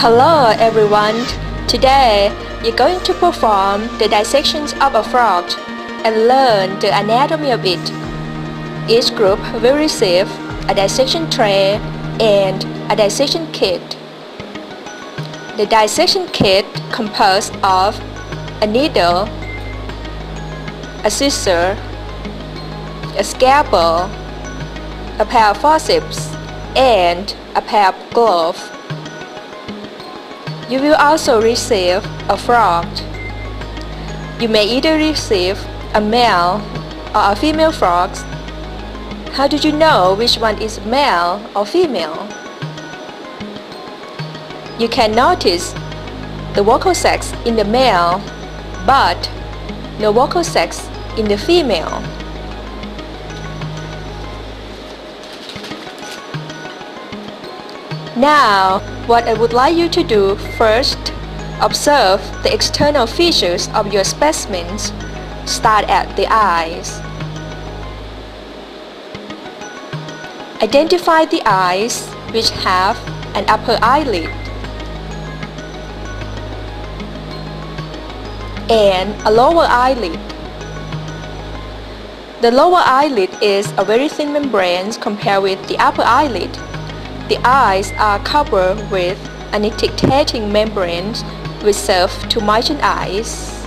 Hello everyone! Today you're going to perform the dissections of a frog and learn the anatomy of it. Each group will receive a dissection tray and a dissection kit. The dissection kit composed of a needle, a scissor, a scalpel, a pair of forceps, and a pair of gloves. You will also receive a frog. You may either receive a male or a female frog. How do you know which one is male or female? You can notice the vocal sacs in the male, but no vocal sacs in the female. Now, what I would like you to do first, observe the external features of your specimens. Start at the eyes. Identify the eyes which have an upper eyelid and a lower eyelid. The lower eyelid is a very thin membrane compared with the upper eyelid. The eyes are covered with a nictitating membrane which serve to moisten eyes.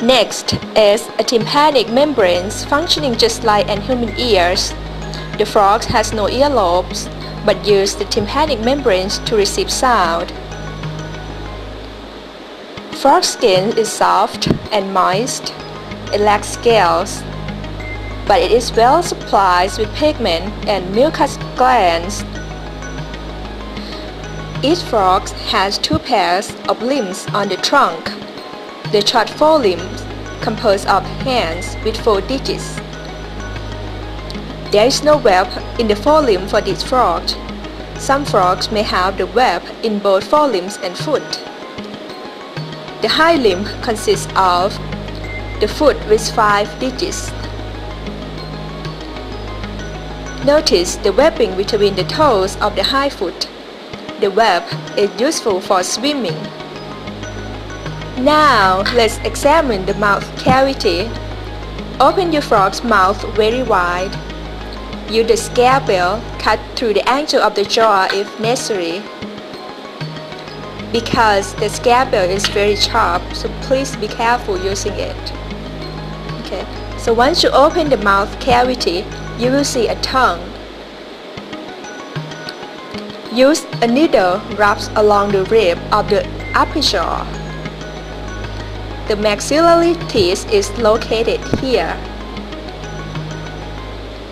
Next is a tympanic membrane functioning just like an human ears. The frog has no earlobes but use the tympanic membranes to receive sound. Frog skin is soft and moist. It lacks scales, but it is well supplied with pigment and mucous glands. Each frog has two pairs of limbs on the trunk. The short forelimbs composed of hands with 4 digits. There is no web in the forelimb for this frog. Some frogs may have the web in both forelimbs and foot. The hind limb consists of the foot with 5 digits. Notice the webbing between the toes of the hind foot. The web is useful for swimming. Now, let's examine the mouth cavity. Open your frog's mouth very wide. Use the scalpel, cut through the angle of the jaw if necessary. Because the scalpel is very sharp, so please be careful using it. Okay, so once you open the mouth cavity, you will see a tongue. Use a needle wrapped along the rib of the upper jaw. The maxillary teeth is located here.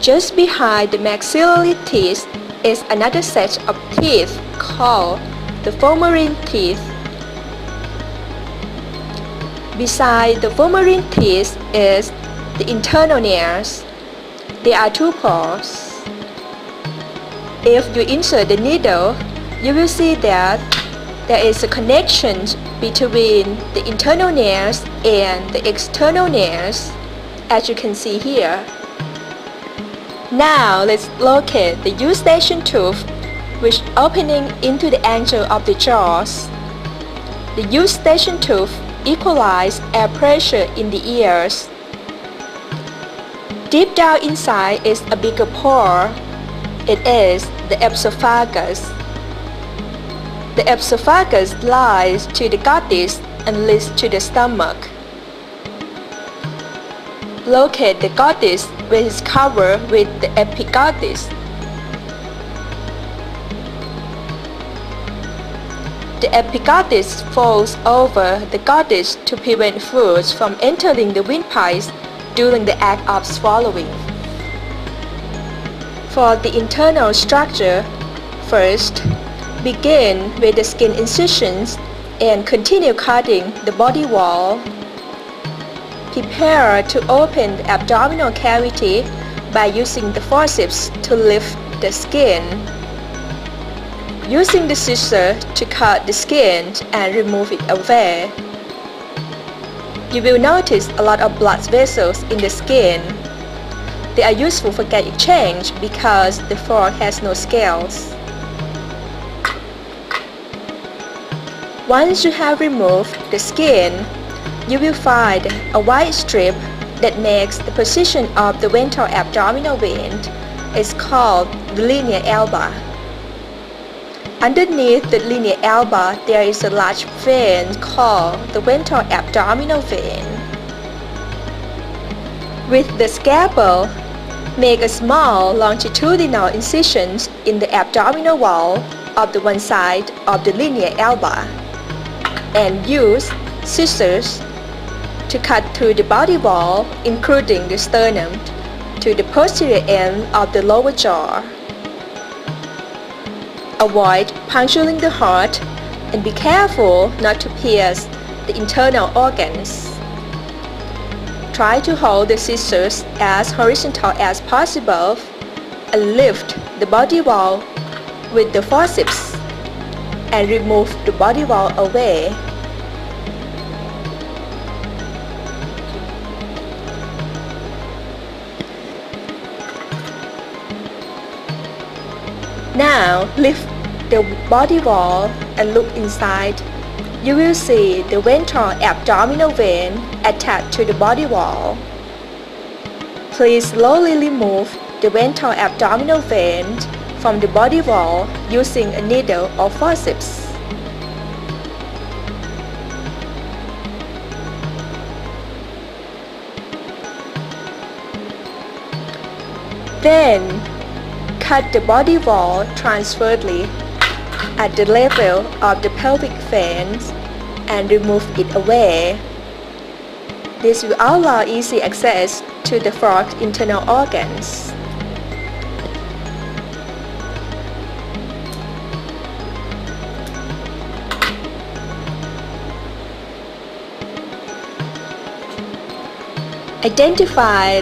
Just behind the maxillary teeth is another set of teeth called the fulmarine teeth. Beside the fulmarine teeth is the internal nares. There are 2 pores. If you insert the needle, you will see that there is a connection between the internal nares and the external nares, as you can see here. Now let's locate the eustachian tooth, which opening into the angle of the jaws. The eustachian tooth equalizes air pressure in the ears. Deep down inside is a bigger pore. It is the esophagus. The esophagus lies to the glottis and leads to the stomach. Locate the glottis, which is covered with the epiglottis. The epiglottis folds over the glottis to prevent fluids from entering the windpipes during the act of swallowing. For the internal structure, first, begin with the skin incisions and continue cutting the body wall. Prepare to open the abdominal cavity by using the forceps to lift the skin. Using the scissor to cut the skin and remove it away. You will notice a lot of blood vessels in the skin. They are useful for gas exchange because the frog has no scales. Once you have removed the skin, you will find a white strip that makes the position of the ventral abdominal vein. It's called the linea alba. Underneath the linea alba, there is a large vein called the ventral abdominal vein. With the scalpel, make a small longitudinal incision in the abdominal wall of the one side of the linea alba, and use scissors to cut through the body wall, including the sternum, to the posterior end of the lower jaw. Avoid puncturing the heart and be careful not to pierce the internal organs. Try to hold the scissors as horizontal as possible and lift the body wall with the forceps and remove the body wall away. Now lift the body wall and look inside. You will see the ventral abdominal vein attached to the body wall. Please slowly remove the ventral abdominal vein from the body wall using a needle or forceps. Then, cut the body wall transversely at the level of the pelvic veins and remove it away. This will allow easy access to the frog's internal organs. Identify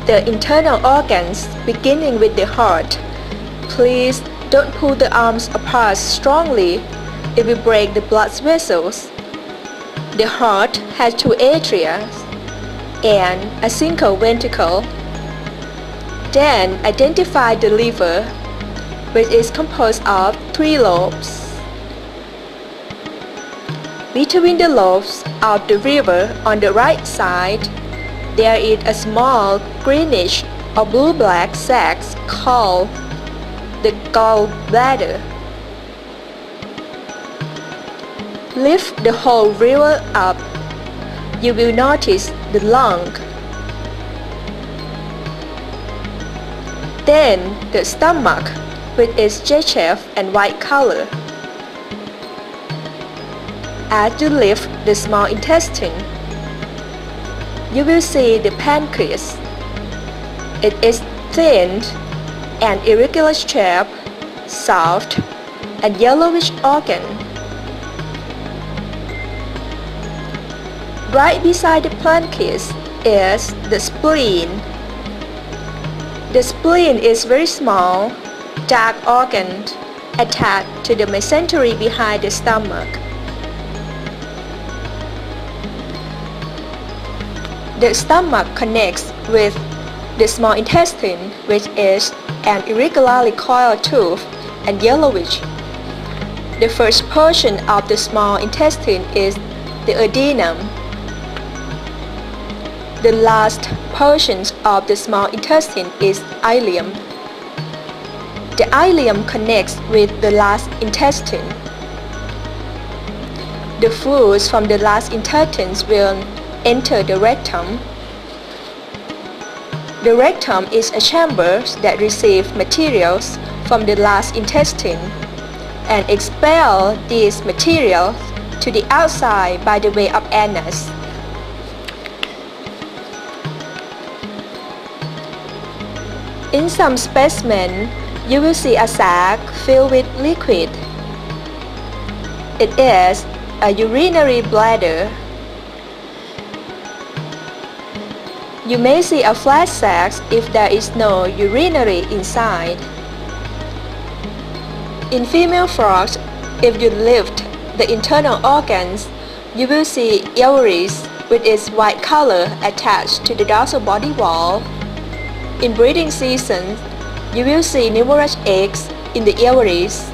the internal organs beginning with the heart. Please don't pull the arms apart strongly, it will break the blood vessels. The heart has two atria and a single ventricle. Then identify the liver, which is composed of 3 lobes. Between the lobes of the liver on the right side, there is a small greenish or blue-black sac called the gallbladder. Lift the whole liver up. You will notice the lung. Then the stomach with its J-shape and white color. As you lift the small intestine, you will see the pancreas. It is thin and irregular shape, soft and yellowish organ. Right beside the pancreas is the spleen. The spleen is very small, dark organ attached to the mesentery behind the stomach. The stomach connects with the small intestine, which is an irregularly coiled tube and yellowish. The first portion of the small intestine is the duodenum. The last portion of the small intestine is ileum. The ileum connects with the last intestine. The fluids from the last intestine will enter the rectum. The rectum is a chamber that receives materials from the last intestine and expels these materials to the outside by the way of anus. In some specimens, you will see a sac filled with liquid. It is a urinary bladder. You may see a flat sac if there is no urinary inside. In female frogs, if you lift the internal organs, you will see ovaries with its white color attached to the dorsal body wall. In breeding season, you will see numerous eggs in the ovaries.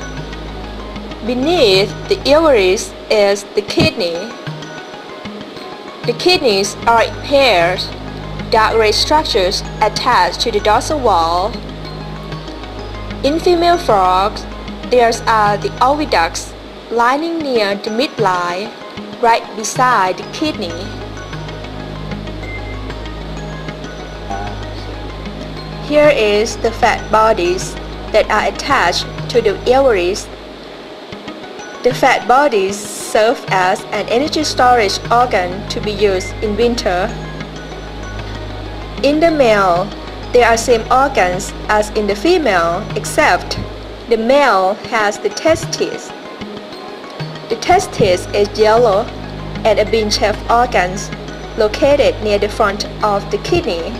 Beneath the ovaries is the kidney. The kidneys are in pairs, dark red structures attached to the dorsal wall. In female frogs, there are the oviducts lining near the midline, right beside the kidney. Here is the fat bodies that are attached to the ovaries. The fat bodies serve as an energy storage organ to be used in winter. In the male, there are same organs as in the female, except the male has the testes. The testes is yellow and a bean-shaped organ located near the front of the kidney.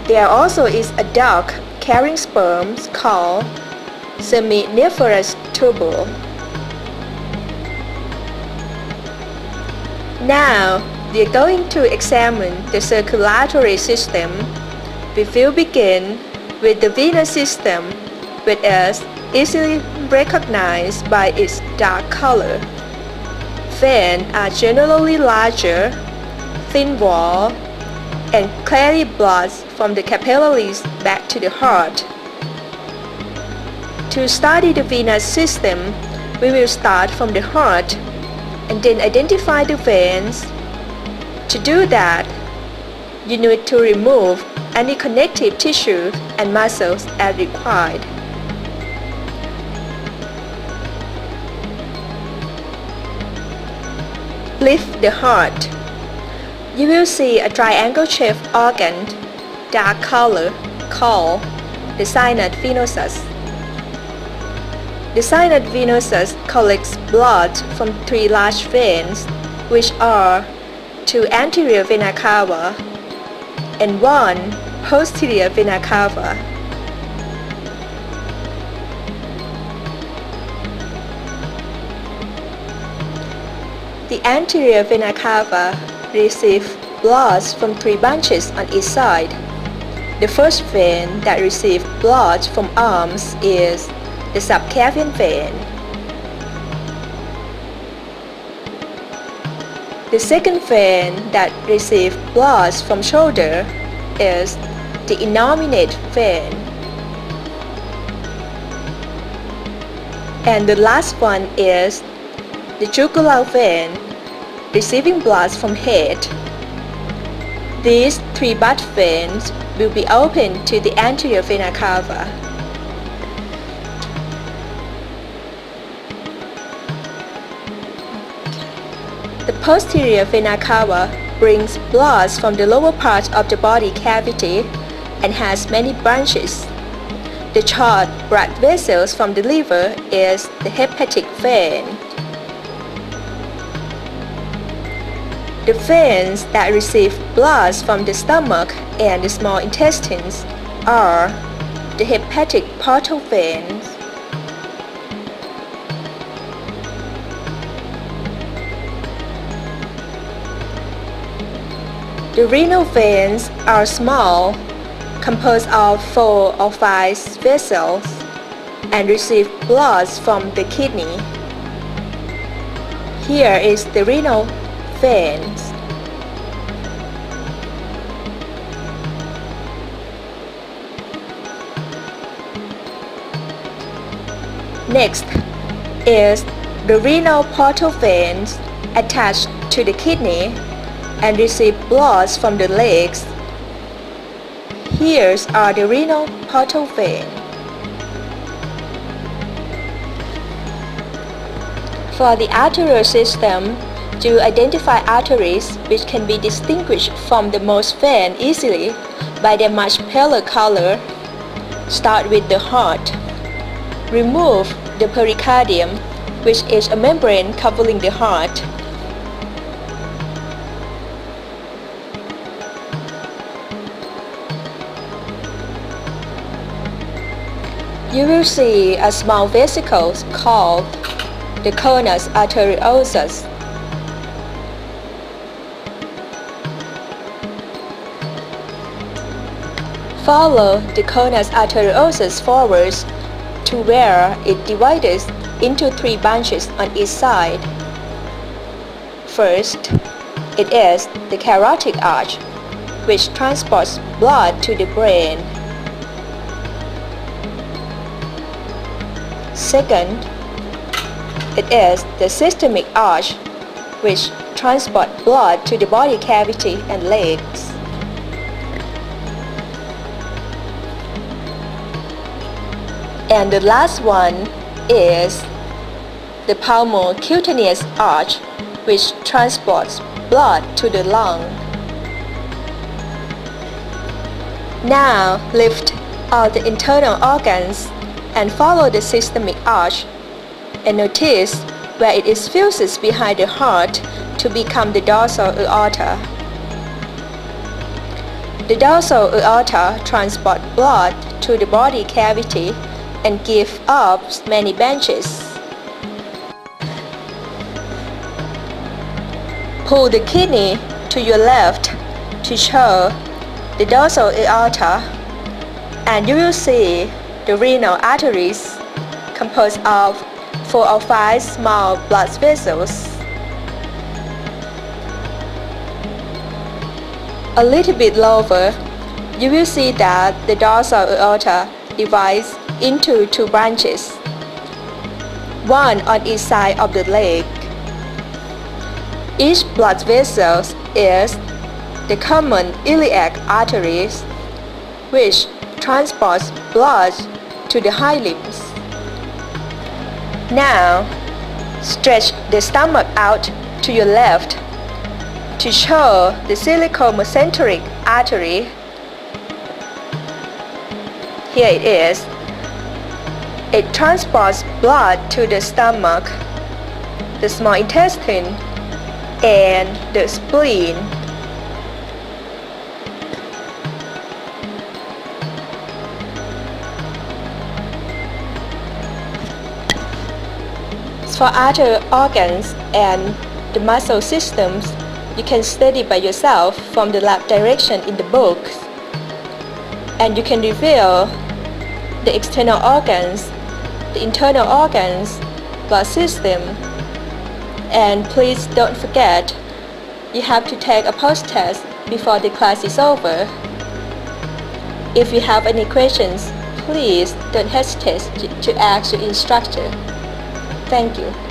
There also is a duct carrying sperms called seminiferous tubule. Now, we are going to examine the circulatory system. We will begin with the venous system, which is easily recognized by its dark color. Veins are generally larger, thin wall, and carry blood from the capillaries back to the heart. To study the venous system, we will start from the heart and then identify the veins. To do that, you need to remove any connective tissue and muscles as required. Lift the heart. You will see a triangle-shaped organ, dark color, called the sinus venosus. The sinus venosus collects blood from 3 large veins, which are 2 anterior vena cava and 1 posterior vena cava. The anterior vena cava receives blood from 3 bunches on each side. The first vein that receives blood from arms is the subclavian vein. The second vein that receives blood from shoulder is the innominate vein. And the last one is the jugular vein, receiving blood from head. These 3 butt veins will be open to the anterior vena cava. The posterior vena cava brings blood from the lower part of the body cavity and has many branches. The short blood vessels from the liver is the hepatic vein. The veins that receive blood from the stomach and the small intestines are the hepatic portal veins. The renal veins are small, composed of 4 or 5 vessels, and receive blood from the kidney. Here is the renal veins. Next is the renal portal veins attached to the kidney and receive blood from the legs. Here are the renal portal veins. For the arterial system, to identify arteries which can be distinguished from the most veins easily by their much paler color, start with the heart. Remove the pericardium, which is a membrane covering the heart. You will see a small vesicle called the conus arteriosus. Follow the conus arteriosus forwards to where it divides into 3 branches on each side. First, it is the carotid arch, which transports blood to the brain. Second, it is the systemic arch, which transports blood to the body cavity and legs. And the last one is the pulmocutaneous arch, which transports blood to the lung. Now lift all the internal organs and follow the systemic arch, and notice where it is fuses behind the heart to become the dorsal aorta. The dorsal aorta transports blood to the body cavity and give off many branches. Pull the kidney to your left to show the dorsal aorta, and you will see the renal arteries composed of 4 or 5 small blood vessels. A little bit lower, you will see that the dorsal aorta divides into 2 branches, one on each side of the leg. Each blood vessel is the common iliac arteries, which transports blood to the hind limbs. Now, stretch the stomach out to your left to show the silicomesenteric artery. Here it is. It transports blood to the stomach, the small intestine, and the spleen. For other organs and the muscle systems, you can study by yourself from the lab direction in the books. And you can reveal the external organs, the internal organs, blood system. And please don't forget, you have to take a post-test before the class is over. If you have any questions, please don't hesitate to ask your instructor. Thank you.